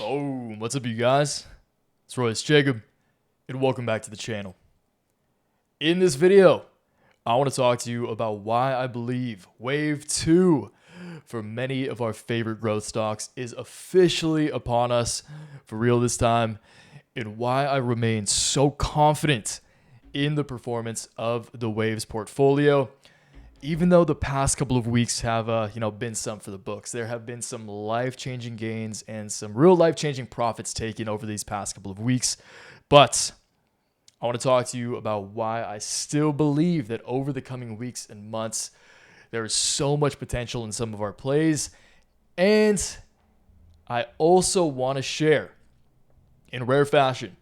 Boom! What's up, you guys? It's Royce Jacob, and welcome back to the channel. In this video, I want to talk to you about why I believe Wave 2 for many of our favorite growth stocks is officially upon us for real this time, and why I remain so confident in the performance of the Waves portfolio. Even though the past couple of weeks have been some for the books, there have been some life-changing gains and some real life-changing profits taken over these past couple of weeks. But I want to talk to you about why I still believe that over the coming weeks and months, there is so much potential in some of our plays. And I also want to share, in rare fashion,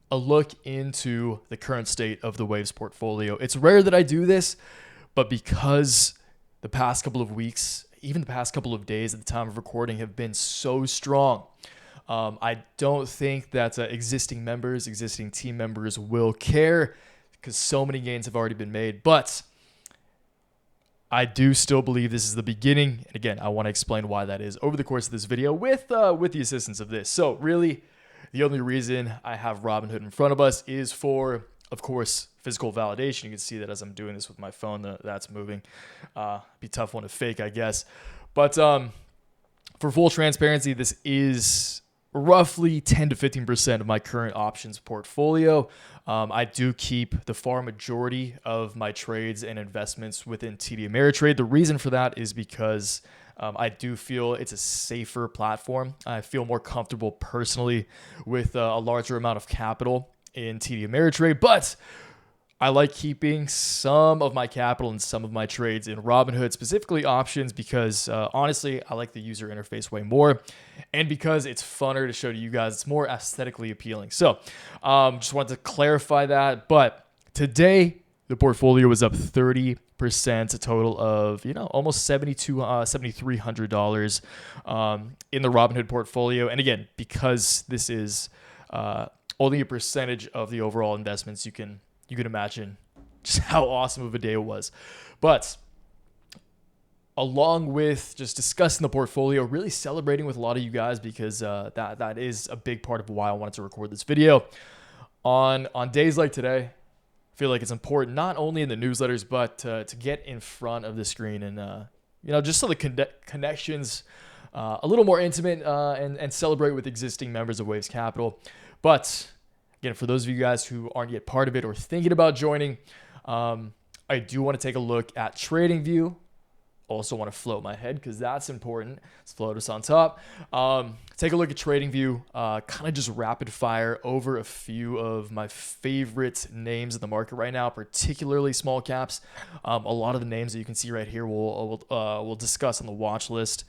a look into the current state of the Waves portfolio. It's rare that I do this, but because the past couple of weeks, even the past couple of days at the time of recording have been so strong, I don't think that existing team members will care because so many gains have already been made. But I do still believe this is the beginning. And again, I want to explain why that is over the course of this video with the assistance of this. So really, the only reason I have Robinhood in front of us is for, of course, physical validation. You can see that as I'm doing this with my phone, that's moving. Be a tough one to fake, I guess. But for full transparency, this is roughly 10 to 15% of my current options portfolio. I do keep the far majority of my trades and investments within TD Ameritrade. The reason for that is because I do feel it's a safer platform. I feel more comfortable personally with a larger amount of capital in TD Ameritrade, but I like keeping some of my capital and some of my trades in Robinhood, specifically options, because honestly, I like the user interface way more, and because it's funner to show to you guys. It's more aesthetically appealing. So just wanted to clarify that. But today, the portfolio was up 30%, a total of almost $7,300 in the Robinhood portfolio. And again, because this is only a percentage of the overall investments, you can imagine just how awesome of a day it was. But along with just discussing the portfolio, really celebrating with a lot of you guys, because that is a big part of why I wanted to record this video. On days like today, I feel like it's important not only in the newsletters, but to get in front of the screen and just so the connections a little more intimate and celebrate with existing members of Waves Capital. But again, for those of you guys who aren't yet part of it or thinking about joining, I do want to take a look at TradingView. Also want to float my head because that's important. Let's float us on top. Take a look at TradingView, kind of just rapid fire over a few of my favorite names in the market right now, particularly small caps. A lot of the names that you can see right here we'll discuss on the watch list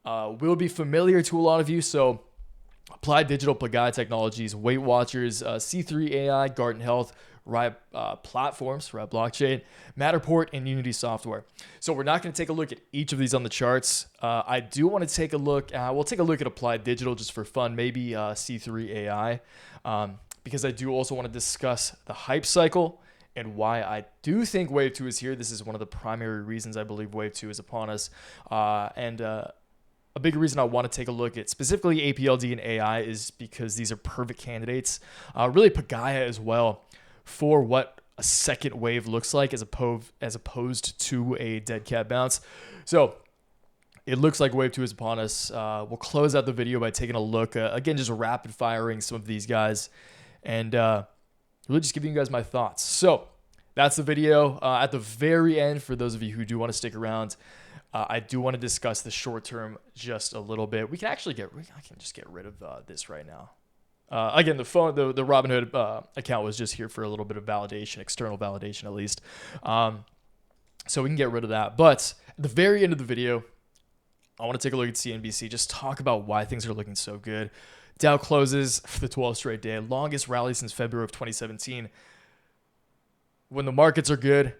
will be familiar to a lot of you. So Applied Digital, PGY Technologies, Weight Watchers, C3 AI, Garden Health, RIOT Platforms, RIOT Blockchain, Matterport, and Unity Software. So we're not going to take a look at each of these on the charts. I do want to take a look at, we'll take a look at Applied Digital just for fun, maybe C3 AI, because I do also want to discuss the hype cycle and why I do think Wave 2 is here. This is one of the primary reasons I believe Wave 2 is upon us. A big reason I want to take a look at specifically APLD and AI is because these are perfect candidates, really PGY as well, for what a second wave looks like as opposed to a dead cat bounce. So it looks like Wave 2 is upon us. We'll close out the video by taking a look, again, just rapid firing some of these guys and really just giving you guys my thoughts. So that's the video. At the very end, for those of you who do want to stick around, I do want to discuss the short term just a little bit. I can just get rid of this right now. Again, the Robinhood account was just here for a little bit of validation, external validation at least. So we can get rid of that. But at the very end of the video, I want to take a look at CNBC, just talk about why things are looking so good. Dow closes for the 12th straight day, longest rally since February of 2017. When the markets are good,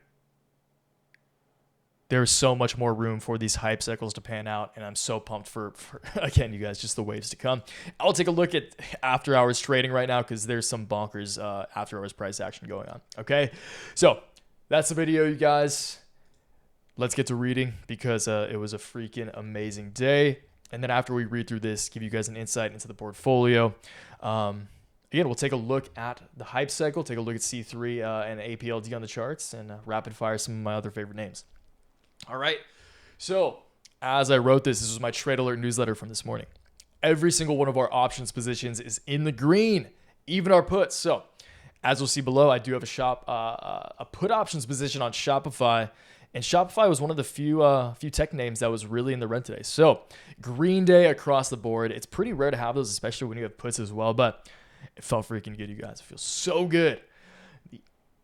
there's so much more room for these hype cycles to pan out, and I'm so pumped for again, you guys, just the waves to come. I'll take a look at after hours trading right now because there's some bonkers after hours price action going on. Okay, so that's the video, you guys. Let's get to reading because it was a freaking amazing day. And then after we read through this, give you guys an insight into the portfolio. Again, we'll take a look at the hype cycle, take a look at C3 and APLD on the charts, and rapid fire some of my other favorite names. All right. So as I wrote this was my trade alert newsletter from this morning. Every single one of our options positions is in the green, even our puts. So as you'll see below, I do have a put options position on Shopify. And Shopify was one of the few tech names that was really in the red today. So green day across the board. It's pretty rare to have those, especially when you have puts as well. But it felt freaking good, you guys. It feels so good.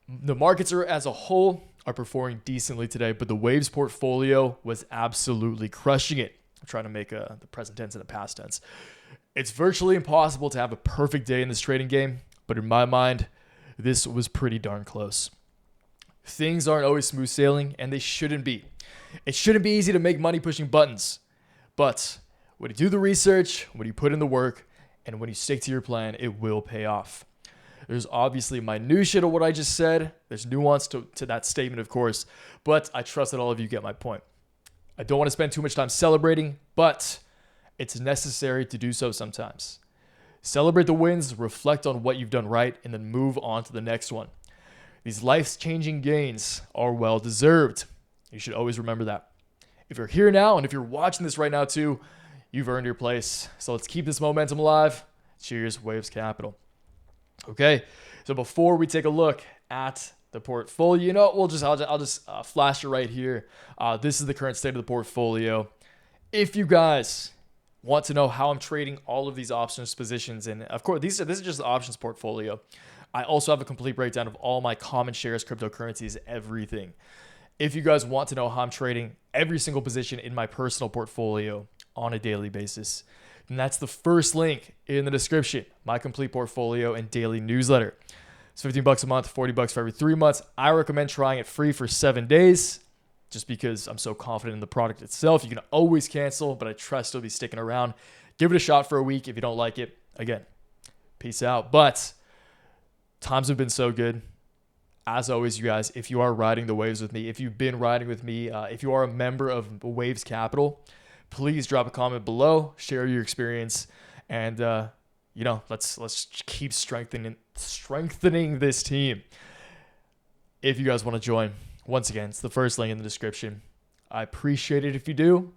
The markets as a whole are performing decently today, but the Waves portfolio was absolutely crushing it. I'm trying to make the present tense and the past tense. It's virtually impossible to have a perfect day in this trading game, but in my mind, this was pretty darn close. Things aren't always smooth sailing, and they shouldn't be. It shouldn't be easy to make money pushing buttons. But when you do the research, when you put in the work, and when you stick to your plan, it will pay off. There's obviously minutiae to what I just said. There's nuance to that statement, of course, but I trust that all of you get my point. I don't want to spend too much time celebrating, but it's necessary to do so sometimes. Celebrate the wins, reflect on what you've done right, and then move on to the next one. These life-changing gains are well-deserved. You should always remember that. If you're here now, and if you're watching this right now too, you've earned your place. So let's keep this momentum alive. Cheers, Waves Capital. Okay, so before we take a look at the portfolio, I'll just flash it right here. This is the current state of the portfolio. If you guys want to know how I'm trading all of these options positions, and of course, this is just the options portfolio. I also have a complete breakdown of all my common shares, cryptocurrencies, everything. If you guys want to know how I'm trading every single position in my personal portfolio on a daily basis, then that's the first link in the description, my complete portfolio and daily newsletter. It's $15 a month, $40 for every 3 months. I recommend trying it free for 7 days just because I'm so confident in the product itself. You can always cancel, but I trust you'll be sticking around. Give it a shot for a week. If you don't like it, again, peace out. But times have been so good. As always, you guys, if you are riding the waves with me, if you've been riding with me, if you are a member of Waves Capital, please drop a comment below, share your experience, and let's keep strengthening this team. If you guys want to join, once again, it's the first link in the description. I appreciate it if you do.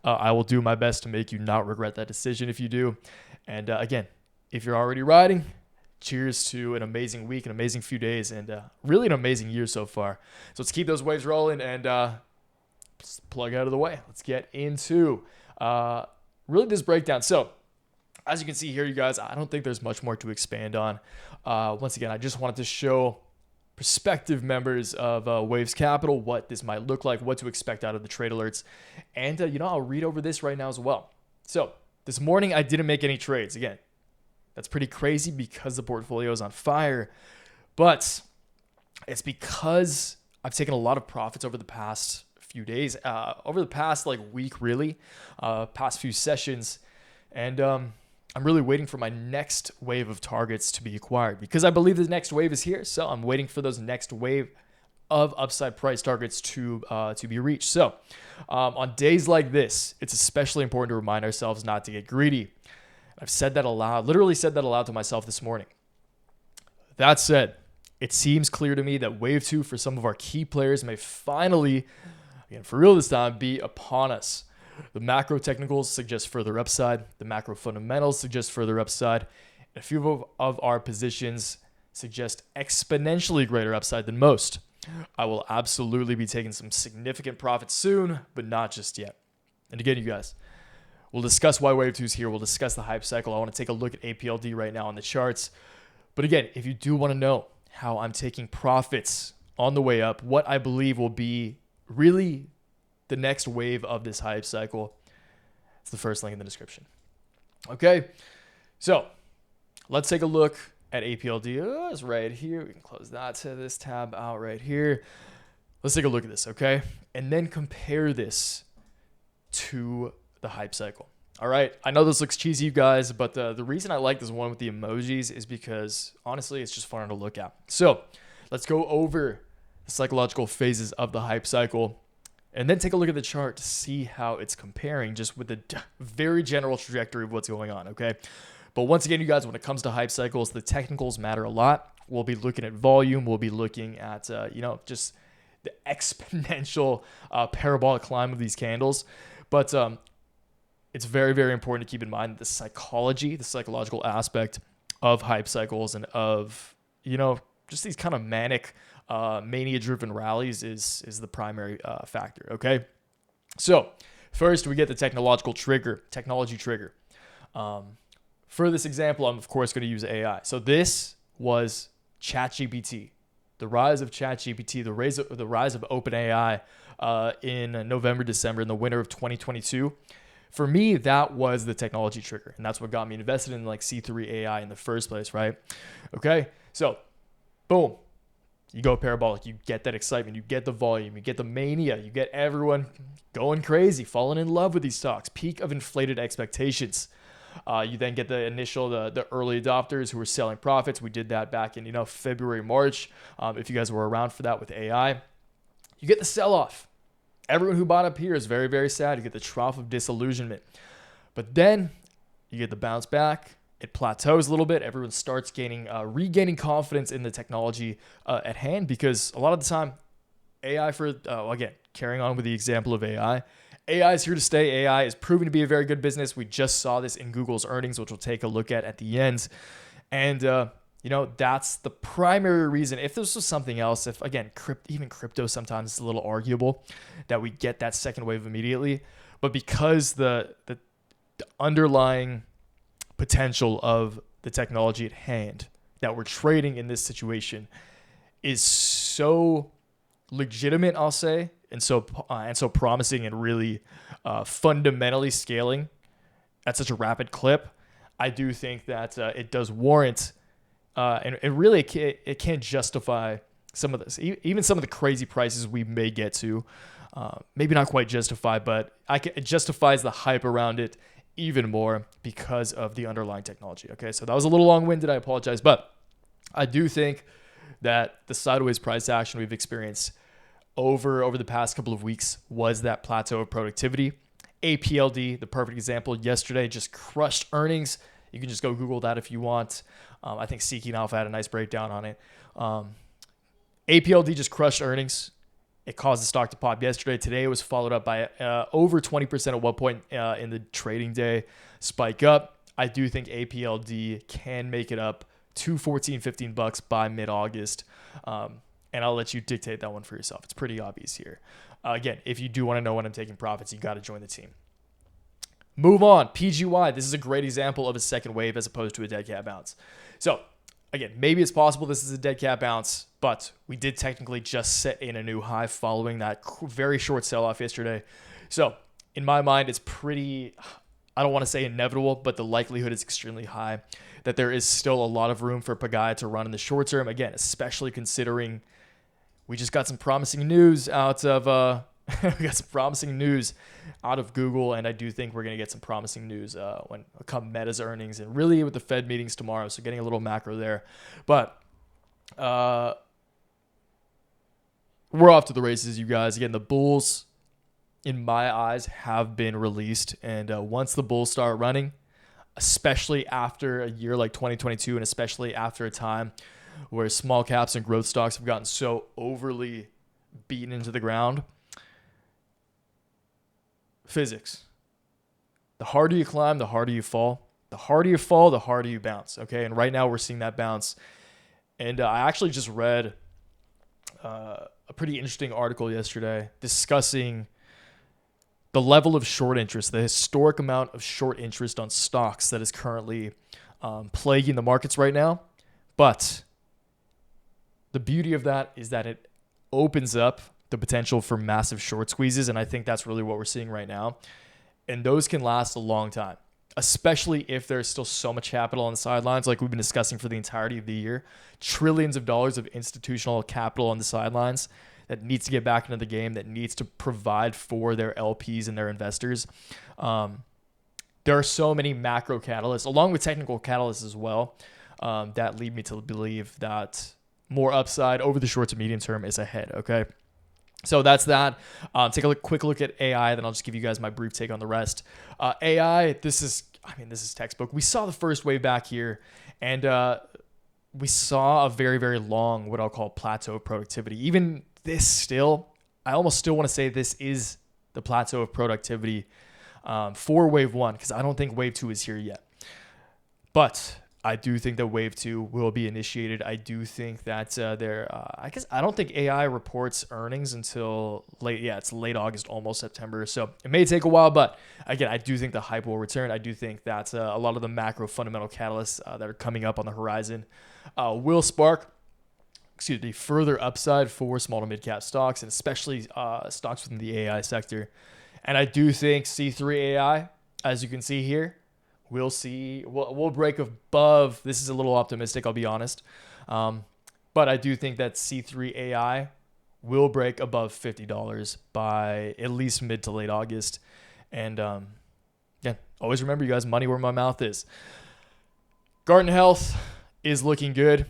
I will do my best to make you not regret that decision if you do. And again, if you're already riding, cheers to an amazing week, an amazing few days, and really an amazing year so far. So let's keep those waves rolling and plug out of the way. Let's get into really this breakdown. So as you can see here, you guys, I don't think there's much more to expand on. Once again, I just wanted to show prospective members of Waves Capital what this might look like, what to expect out of the trade alerts. And, I'll read over this right now as well. So this morning, I didn't make any trades. Again, that's pretty crazy because the portfolio is on fire. But it's because I've taken a lot of profits over the past few days, over the past week, really, past few sessions. And I'm really waiting for my next wave of targets to be acquired because I believe the next wave is here. So I'm waiting for those next wave of upside price targets to be reached. So on days like this, it's especially important to remind ourselves not to get greedy. I've said that aloud, literally said that aloud to myself this morning. That said, it seems clear to me that wave 2 for some of our key players may finally, again, for real this time, be upon us. The macro technicals suggest further upside. The macro fundamentals suggest further upside. And a few of our positions suggest exponentially greater upside than most. I will absolutely be taking some significant profits soon, but not just yet. And again, you guys, we'll discuss why Wave 2 is here. We'll discuss the hype cycle. I want to take a look at APLD right now on the charts. But again, if you do want to know how I'm taking profits on the way up, what I believe will be really the next wave of this hype cycle, it's the first link in the description. Okay, so let's take a look at APLD. It's right here. We can close that to this tab out right here. Let's take a look at this, okay? And then compare this to the hype cycle. All right, I know this looks cheesy, you guys, but the reason I like this one with the emojis is because, honestly, it's just fun to look at. So let's go over the psychological phases of the hype cycle. and then take a look at the chart to see how it's comparing just with the very general trajectory of what's going on, okay? But once again, you guys, when it comes to hype cycles, the technicals matter a lot. We'll be looking at volume. We'll be looking at, just the exponential parabolic climb of these candles. But it's very, very important to keep in mind that the psychological aspect of hype cycles and of, just these kind of manic, mania-driven rallies is the primary factor, okay? So first, we get the technology trigger. For this example, I'm, of course, going to use AI. So this was ChatGPT, the rise of ChatGPT, the rise of OpenAI in November, December, in the winter of 2022. For me, that was the technology trigger, and that's what got me invested in like C3 AI in the first place, right? Okay, so boom, you go parabolic, you get that excitement, you get the volume, you get the mania, you get everyone going crazy, falling in love with these stocks, peak of inflated expectations. You then get the early adopters who are selling profits. We did that back in February, March. If you guys were around for that with AI, you get the sell-off. Everyone who bought up here is very, very sad. You get the trough of disillusionment. But then you get the bounce back. It plateaus a little bit. Everyone starts regaining confidence in the technology at hand, because a lot of the time, AI again, carrying on with the example of AI is here to stay. AI is proven to be a very good business. We just saw this in Google's earnings, which we'll take a look at the end. And, that's the primary reason. If this was something else, if, again, even crypto sometimes is a little arguable that we get that second wave immediately. But because the underlying potential of the technology at hand that we're trading in this situation is so legitimate, I'll say, and so promising, and really fundamentally scaling at such a rapid clip, I do think that it does warrant, and it can't justify some of this, even some of the crazy prices we may get to. Maybe not quite justify, but it justifies the hype around it even more because of the underlying technology. Okay, so that was a little long-winded. I apologize, but I do think that the sideways price action we've experienced over the past couple of weeks was that plateau of productivity. APLD, the perfect example, yesterday just crushed earnings. You can just go Google that if you want. I think Seeking Alpha had a nice breakdown on it. APLD just crushed earnings. It caused the stock to pop yesterday. Today it was followed up by over 20% at one point in the trading day spike up. I do think APLD can make it up to $14-15 by mid-August. And I'll let you dictate that one for yourself. It's pretty obvious here. Again, if you do want to know when I'm taking profits, you got to join the team. Move on. PGY. This is a great example of a second wave as opposed to a dead cat bounce. So again, maybe it's possible this is a dead cat bounce, but we did technically just set in a new high following that very short sell-off yesterday. So in my mind, it's pretty, I don't want to say inevitable, but the likelihood is extremely high that there is still a lot of room for PGY to run in the short term. Again, especially considering we just got some promising news out of Google, and I do think we're going to get some promising news when come Meta's earnings and really with the Fed meetings tomorrow. So getting a little macro there, but we're off to the races, you guys. Again, the bulls, in my eyes, have been released, and once the bulls start running, especially after a year like 2022, and especially after a time where small caps and growth stocks have gotten so overly beaten into the ground. Physics. The harder you climb, the harder you fall. The harder you fall, the harder you bounce. Okay, and right now we're seeing that bounce. And I actually just read a pretty interesting article yesterday discussing the level of short interest, the historic amount of short interest on stocks that is currently plaguing the markets right now. But the beauty of that is that it opens up the potential for massive short squeezes, and I think that's really what we're seeing right now. And those can last a long time, especially if there's still so much capital on the sidelines, like we've been discussing for the entirety of the year. Trillions of dollars of institutional capital on the sidelines that needs to get back into the game, that needs to provide for their LPs and their investors. There are so many macro catalysts, along with technical catalysts as well, that lead me to believe that more upside over the short to medium term is ahead, okay? So that's that. Take a quick look at AI, then I'll just give you guys my brief take on the rest. AI, this is textbook. We saw the first wave back here, and we saw a very, very long, what I'll call plateau of productivity. Even this still, I almost still want to say this is the plateau of productivity for wave 1, because I don't think wave 2 is here yet. But I do think that wave 2 will be initiated. I do think that I don't think AI reports earnings until it's late August, almost September. So it may take a while, but again, I do think the hype will return. I do think that a lot of the macro fundamental catalysts that are coming up on the horizon will spark further upside for small to mid cap stocks, and especially stocks within the AI sector. And I do think C3 AI, as you can see here, we'll break above. This is a little optimistic, I'll be honest. But I do think that C3 AI will break above $50 by at least mid to late August. And always remember, you guys, money where my mouth is. Garden Health is looking good.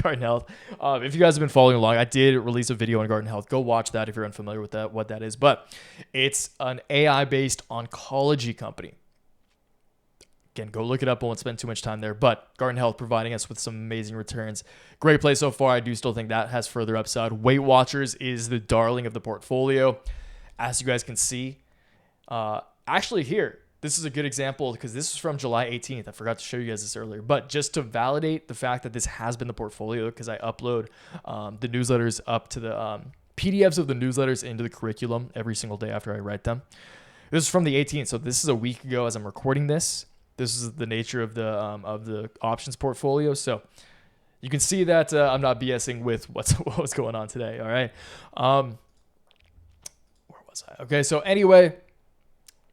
Garden Health. If you guys have been following along, I did release a video on Garden Health. Go watch that if you're unfamiliar with what that is. But it's an AI-based oncology company. Again, go look it up. I won't spend too much time there. But Garden Health providing us with some amazing returns. Great play so far. I do still think that has further upside. Weight Watchers is the darling of the portfolio. As you guys can see, actually here, this is a good example because this is from July 18th. I forgot to show you guys this earlier. But just to validate the fact that this has been the portfolio, because I upload the newsletters up to the PDFs of the newsletters into the curriculum every single day after I write them. This is from the 18th. So this is a week ago as I'm recording this. This is the nature of the options portfolio. So you can see that I'm not BSing with what was going on today. All right. Where was I? Okay. So anyway,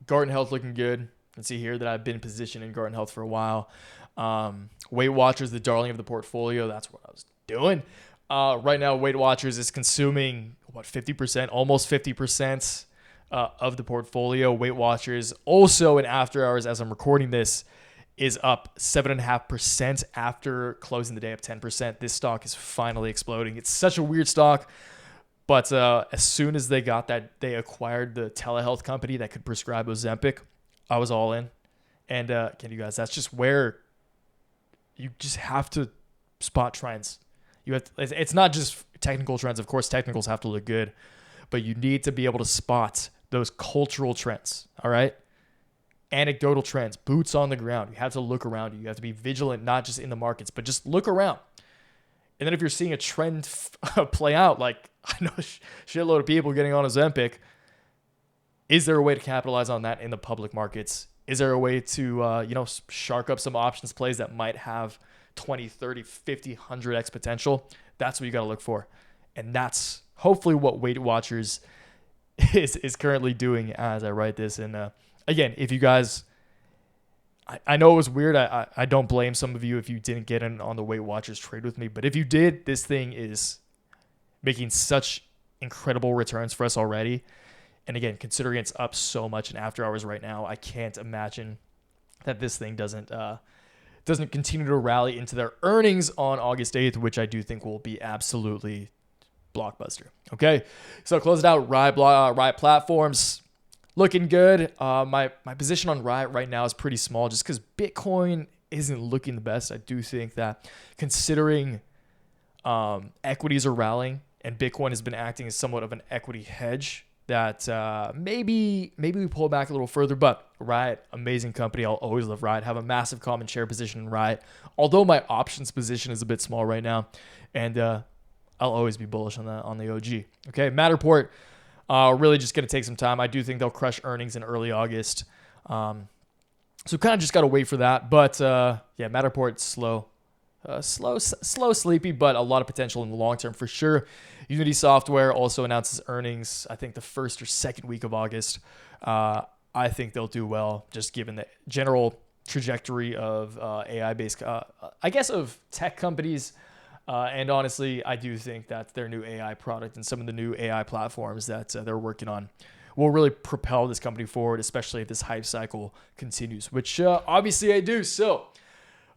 Garden Health looking good. You can see here that I've been positioned in Garden Health for a while. Weight Watchers, the darling of the portfolio. That's what I was doing. Right now, Weight Watchers is consuming, 50%, almost 50% of the portfolio. Weight Watchers also in after hours, as I'm recording this, is up 7.5% after closing the day up 10%. This stock is finally exploding. It's such a weird stock. But as soon as they acquired the telehealth company that could prescribe Ozempic, I was all in. And again, you guys, that's just where you just have to spot trends. It's not just technical trends. Of course, technicals have to look good, but you need to be able to spot those cultural trends. All right, anecdotal trends, boots on the ground. You have to look around you. You have to be vigilant, not just in the markets, but just look around. And then if you're seeing a trend play out, like I know a shitload of people getting on Ozempic, is there a way to capitalize on that in the public markets? Is there a way to, shark up some options plays that might have 20, 30, 50, 100x potential? That's what you got to look for. And that's hopefully what Weight Watchers is currently doing as I write this. And again, if you guys... I know it was weird. I don't blame some of you if you didn't get in on the Weight Watchers trade with me. But if you did, this thing is making such incredible returns for us already. And again, considering it's up so much in after hours right now, I can't imagine that this thing doesn't continue to rally into their earnings on August 8th, which I do think will be absolutely blockbuster. Okay, so close it out. Riot Platforms. Looking good. My position on Riot right now is pretty small just because Bitcoin isn't looking the best. I do think that considering equities are rallying and Bitcoin has been acting as somewhat of an equity hedge, that maybe we pull back a little further. But Riot, amazing company. I'll always love Riot. Have a massive common share position in Riot. Although my options position is a bit small right now. And I'll always be bullish on the OG. Okay, Matterport. Really just going to take some time. I do think they'll crush earnings in early August. So kind of just got to wait for that. But Matterport's slow, sleepy, but a lot of potential in the long term for sure. Unity Software also announces earnings, I think the first or second week of August. I think they'll do well, just given the general trajectory of AI-based, of tech companies. And honestly, I do think that their new AI product and some of the new AI platforms that they're working on will really propel this company forward, especially if this hype cycle continues, which obviously I do. So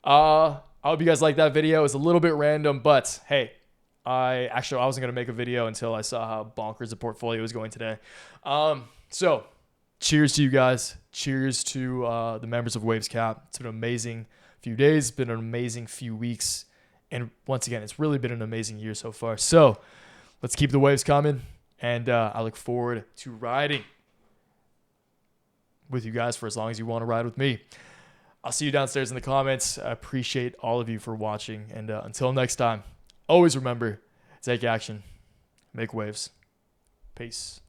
I hope you guys like that video. It's a little bit random, but hey, I wasn't going to make a video until I saw how bonkers the portfolio was going today. So cheers to you guys. Cheers to the members of Waves Cap. It's been an amazing few days, been an amazing few weeks. And once again, it's really been an amazing year so far. So let's keep the waves coming. And I look forward to riding with you guys for as long as you want to ride with me. I'll see you downstairs in the comments. I appreciate all of you for watching. And until next time, always remember, take action, make waves. Peace.